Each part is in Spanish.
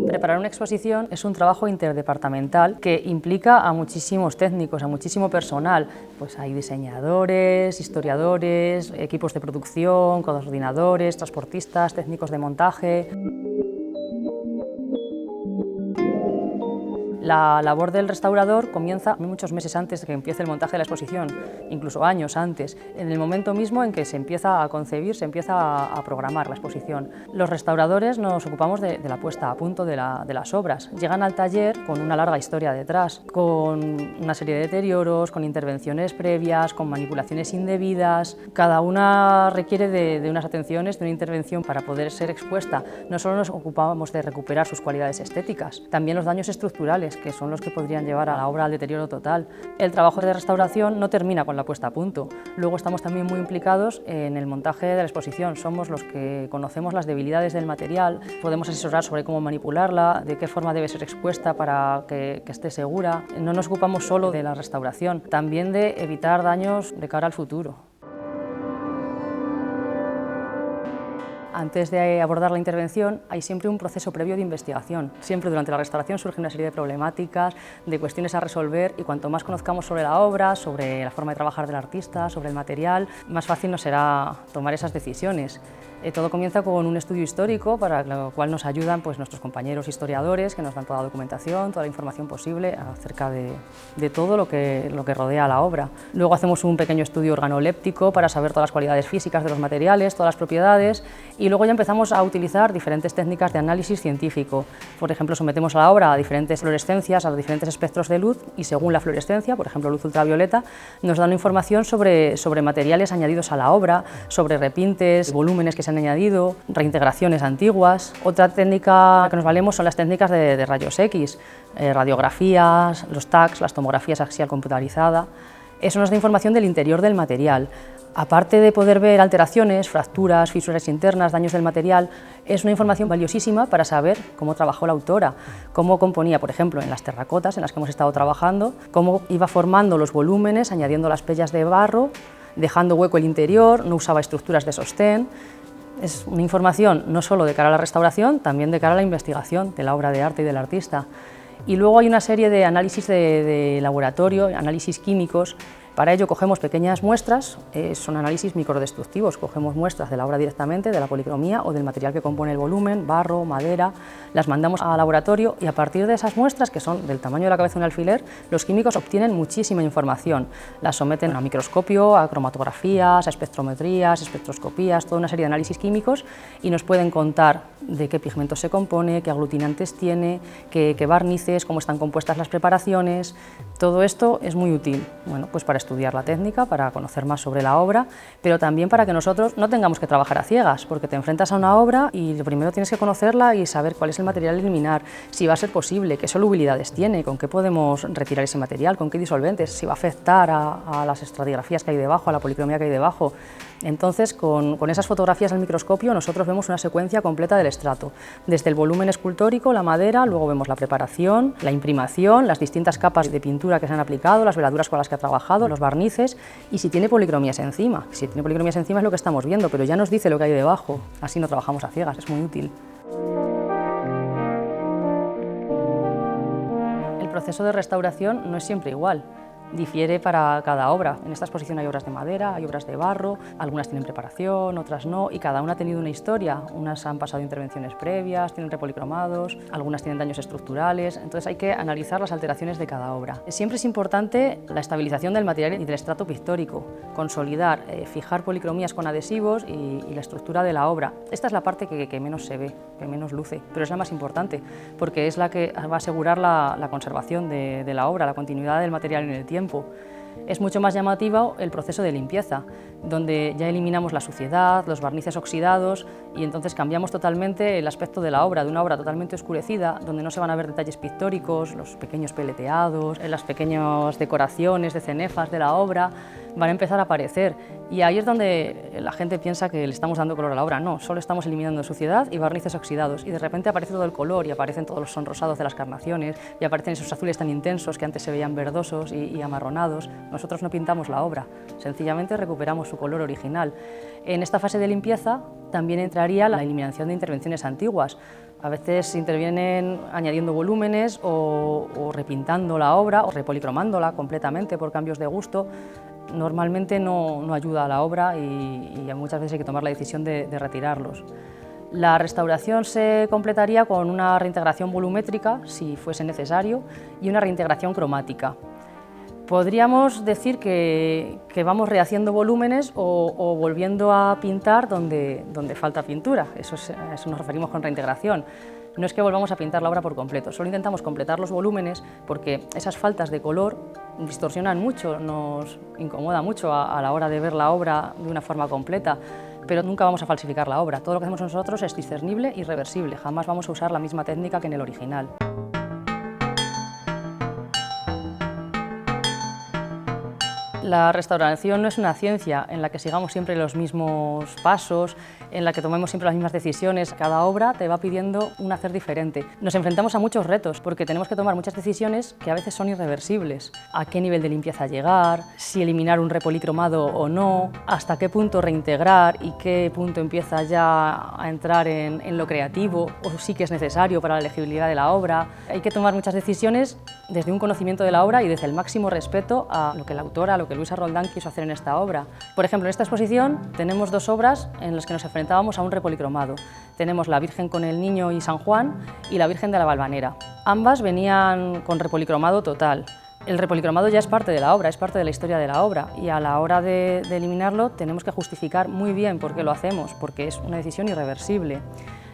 Preparar una exposición es un trabajo interdepartamental que implica a muchísimos técnicos, a muchísimo personal. Pues hay diseñadores, historiadores, equipos de producción, coordinadores, transportistas, técnicos de montaje. La labor del restaurador comienza muchos meses antes de que empiece el montaje de la exposición, incluso años antes, en el momento mismo en que se empieza a concebir, se empieza a programar la exposición. Los restauradores nos ocupamos de la puesta a punto de las obras. Llegan al taller con una larga historia detrás, con una serie de deterioros, con intervenciones previas, con manipulaciones indebidas. Cada una requiere de unas atenciones, de una intervención para poder ser expuesta. No solo nos ocupamos de recuperar sus cualidades estéticas, también los daños estructurales, que son los que podrían llevar a la obra al deterioro total. El trabajo de restauración no termina con la puesta a punto. Luego estamos también muy implicados en el montaje de la exposición. Somos los que conocemos las debilidades del material, podemos asesorar sobre cómo manipularla, de qué forma debe ser expuesta para que esté segura. No nos ocupamos solo de la restauración, también de evitar daños de cara al futuro. Antes de abordar la intervención hay siempre un proceso previo de investigación. Siempre durante la restauración surge una serie de problemáticas, de cuestiones a resolver, y cuanto más conozcamos sobre la obra, sobre la forma de trabajar del artista, sobre el material, más fácil nos será tomar esas decisiones. Todo comienza con un estudio histórico, para lo cual nos ayudan nuestros compañeros historiadores, que nos dan toda la documentación, toda la información posible acerca de todo lo que rodea a la obra. Luego hacemos un pequeño estudio organoléptico para saber todas las cualidades físicas de los materiales, todas las propiedades, y luego ya empezamos a utilizar diferentes técnicas de análisis científico. Por ejemplo, sometemos a la obra a diferentes fluorescencias, a diferentes espectros de luz, y según la fluorescencia, por ejemplo luz ultravioleta, nos dan información sobre materiales añadidos a la obra, sobre repintes, volúmenes que se han añadido, reintegraciones antiguas. Otra técnica que nos valemos son las técnicas de rayos X, radiografías, los TACs, las tomografías axial computarizada. Eso nos da información del interior del material. Aparte de poder ver alteraciones, fracturas, fisuras internas, daños del material, es una información valiosísima para saber cómo trabajó la autora, cómo componía, por ejemplo, en las terracotas en las que hemos estado trabajando, cómo iba formando los volúmenes, añadiendo las pellas de barro, dejando hueco el interior, no usaba estructuras de sostén. Es una información no solo de cara a la restauración, también de cara a la investigación de la obra de arte y del artista. Y luego hay una serie de análisis de laboratorio, análisis químicos. Para ello cogemos pequeñas muestras, son análisis microdestructivos, cogemos muestras de la obra directamente, de la policromía o del material que compone el volumen, barro, madera, las mandamos al laboratorio, y a partir de esas muestras, que son del tamaño de la cabeza de un alfiler, los químicos obtienen muchísima información, las someten a microscopio, a cromatografías, a espectrometrías, espectroscopías, toda una serie de análisis químicos, y nos pueden contar de qué pigmentos se compone, qué aglutinantes tiene, qué barnices, cómo están compuestas las preparaciones. Todo esto es muy útil, bueno, pues para estudiar la técnica, para conocer más sobre la obra, pero también para que nosotros no tengamos que trabajar a ciegas, porque te enfrentas a una obra y lo primero tienes que conocerla y saber cuál es el material a eliminar, si va a ser posible, qué solubilidades tiene, con qué podemos retirar ese material, con qué disolventes, si va a afectar a las estratigrafías que hay debajo, a la policromía que hay debajo. Entonces, con esas fotografías al microscopio nosotros vemos una secuencia completa del estrato, desde el volumen escultórico, la madera, luego vemos la preparación, la imprimación, las distintas capas de pintura que se han aplicado, las veladuras con las que ha trabajado, los barnices, y si tiene policromías encima. Si tiene policromías encima es lo que estamos viendo, pero ya nos dice lo que hay debajo, así no trabajamos a ciegas, es muy útil. El proceso de restauración no es siempre igual. Difiere para cada obra. En esta exposición hay obras de madera, hay obras de barro, algunas tienen preparación, otras no, y cada una ha tenido una historia. Unas han pasado intervenciones previas, tienen repolicromados, algunas tienen daños estructurales, entonces hay que analizar las alteraciones de cada obra. Siempre es importante la estabilización del material y del estrato pictórico, consolidar, fijar policromías con adhesivos y la estructura de la obra. Esta es la parte que menos se ve, que menos luce, pero es la más importante, porque es la que va a asegurar la conservación de la obra, la continuidad del material en el tiempo. Es mucho más llamativo el proceso de limpieza, donde ya eliminamos la suciedad, los barnices oxidados, y entonces cambiamos totalmente el aspecto de la obra, de una obra totalmente oscurecida, donde no se van a ver detalles pictóricos, los pequeños peleteados, las pequeñas decoraciones de cenefas de la obra. van a empezar a aparecer. Y ahí es donde la gente piensa que le estamos dando color a la obra. No, solo estamos eliminando suciedad y barnices oxidados. Y de repente aparece todo el color y aparecen todos los sonrosados de las carnaciones y aparecen esos azules tan intensos que antes se veían verdosos y amarronados. Nosotros no pintamos la obra, sencillamente recuperamos su color original. En esta fase de limpieza también entraría la eliminación de intervenciones antiguas. A veces intervienen añadiendo volúmenes o repintando la obra o repolicromándola completamente por cambios de gusto. Normalmente no ayuda a la obra y muchas veces hay que tomar la decisión de retirarlos. La restauración se completaría con una reintegración volumétrica, si fuese necesario, y una reintegración cromática. Podríamos decir que vamos rehaciendo volúmenes o volviendo a pintar donde falta pintura, a eso nos referimos con reintegración. No es que volvamos a pintar la obra por completo, solo intentamos completar los volúmenes porque esas faltas de color distorsionan mucho, nos incomoda mucho a la hora de ver la obra de una forma completa, pero nunca vamos a falsificar la obra. Todo lo que hacemos nosotros es discernible y reversible, jamás vamos a usar la misma técnica que en el original. La restauración no es una ciencia en la que sigamos siempre los mismos pasos, en la que tomemos siempre las mismas decisiones. Cada obra te va pidiendo un hacer diferente. Nos enfrentamos a muchos retos porque tenemos que tomar muchas decisiones que a veces son irreversibles. ¿A qué nivel de limpieza llegar? ¿Si eliminar un repolicromado o no? ¿Hasta qué punto reintegrar y qué punto empieza ya a entrar en lo creativo o sí que es necesario para la legibilidad de la obra? Hay que tomar muchas decisiones desde un conocimiento de la obra y desde el máximo respeto a lo que la autora, a lo que Luisa Roldán quiso hacer en esta obra. Por ejemplo, en esta exposición tenemos dos obras en las que nos enfrentábamos a un repolicromado. Tenemos La Virgen con el Niño y San Juan y La Virgen de la Valvanera. Ambas venían con repolicromado total. El repolicromado ya es parte de la obra, es parte de la historia de la obra y a la hora de eliminarlo tenemos que justificar muy bien por qué lo hacemos, porque es una decisión irreversible.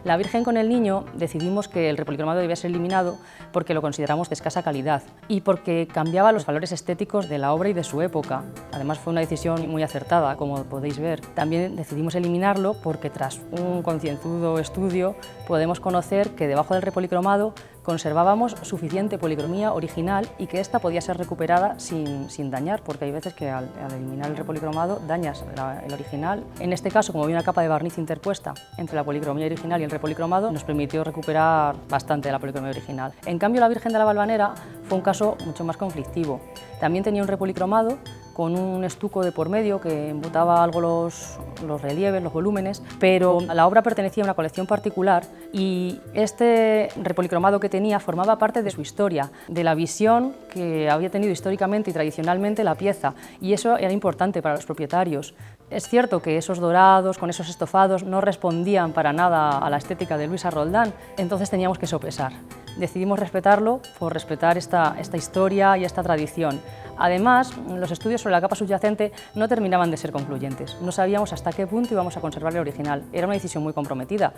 La Virgen con el Niño decidimos que el repolicromado debía ser eliminado porque lo consideramos de escasa calidad y porque cambiaba los valores estéticos de la obra y de su época. Además fue una decisión muy acertada, como podéis ver. También decidimos eliminarlo porque tras un concienzudo estudio podemos conocer que debajo del repolicromado conservábamos suficiente policromía original y que ésta podía ser recuperada sin dañar, porque hay veces que al eliminar el repolicromado dañas el original. En este caso, como había una capa de barniz interpuesta entre la policromía original y el repolicromado, nos permitió recuperar bastante de la policromía original. En cambio, La Virgen de la Valvanera fue un caso mucho más conflictivo. También tenía un repolicromado con un estuco de por medio que embotaba algo los relieves, los volúmenes, pero la obra pertenecía a una colección particular y este repolicromado que tenía formaba parte de su historia, de la visión que había tenido históricamente y tradicionalmente la pieza, y eso era importante para los propietarios. Es cierto que esos dorados, con esos estofados, no respondían para nada a la estética de Luisa Roldán, entonces teníamos que sopesar. Decidimos respetarlo por respetar esta historia y esta tradición. Además, los estudios sobre la capa subyacente no terminaban de ser concluyentes. No sabíamos hasta qué punto íbamos a conservar el original. Era una decisión muy comprometida.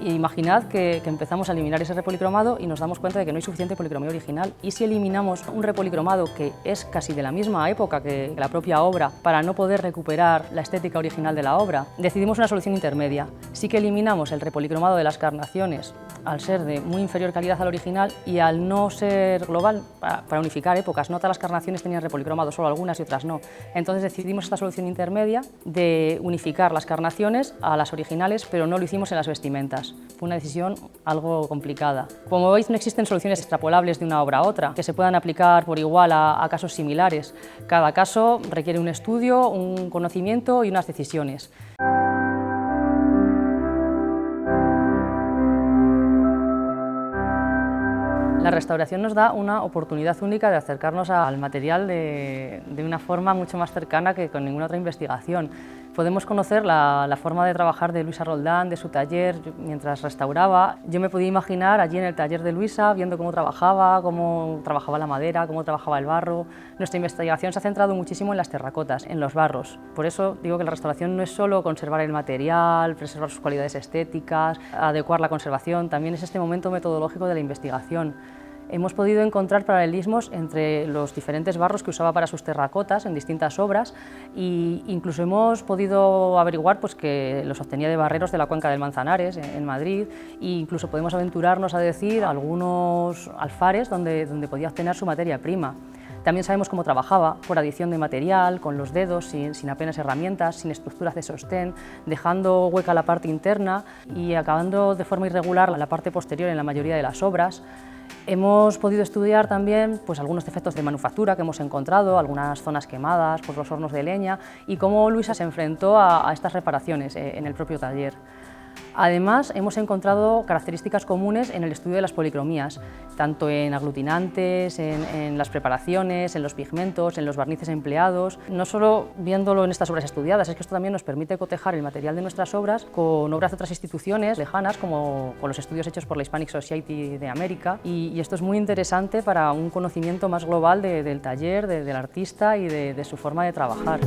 Imaginad que empezamos a eliminar ese repolicromado y nos damos cuenta de que no hay suficiente policromía original. ¿Y si eliminamos un repolicromado que es casi de la misma época que la propia obra para no poder recuperar la estética original de la obra? Decidimos una solución intermedia. Sí que eliminamos el repolicromado de las carnaciones al ser de muy inferior calidad al original y al no ser global, para unificar épocas. No todas las carnaciones tenían repolicromado, solo algunas y otras no. Entonces decidimos esta solución intermedia de unificar las carnaciones a las originales, pero no lo hicimos en las vestimentas. Fue una decisión algo complicada. Como veis, no existen soluciones extrapolables de una obra a otra, que se puedan aplicar por igual a casos similares. Cada caso requiere un estudio, un conocimiento y unas decisiones. La restauración nos da una oportunidad única de acercarnos al material de una forma mucho más cercana que con ninguna otra investigación. Podemos conocer la forma de trabajar de Luisa Roldán, de su taller, mientras restauraba. Yo me podía imaginar allí en el taller de Luisa, viendo cómo trabajaba la madera, cómo trabajaba el barro. Nuestra investigación se ha centrado muchísimo en las terracotas, en los barros. Por eso digo que la restauración no es solo conservar el material, preservar sus cualidades estéticas, adecuar la conservación, también es este momento metodológico de la investigación. Hemos podido encontrar paralelismos entre los diferentes barros que usaba para sus terracotas en distintas obras e incluso hemos podido averiguar que los obtenía de barreros de la cuenca del Manzanares, en Madrid, e incluso podemos aventurarnos a decir algunos alfares donde podía obtener su materia prima. También sabemos cómo trabajaba, por adición de material, con los dedos, sin apenas herramientas, sin estructuras de sostén, dejando hueca la parte interna y acabando de forma irregular la parte posterior en la mayoría de las obras. Hemos podido estudiar también pues, algunos defectos de manufactura que hemos encontrado, algunas zonas quemadas por los hornos de leña y cómo Luisa se enfrentó a estas reparaciones en el propio taller. Además, hemos encontrado características comunes en el estudio de las policromías, tanto en aglutinantes, en las preparaciones, en los pigmentos, en los barnices empleados. No solo viéndolo en estas obras estudiadas, es que esto también nos permite cotejar el material de nuestras obras con obras de otras instituciones lejanas, como con los estudios hechos por la Hispanic Society de América. Y esto es muy interesante para un conocimiento más global del taller, del artista y de su forma de trabajar.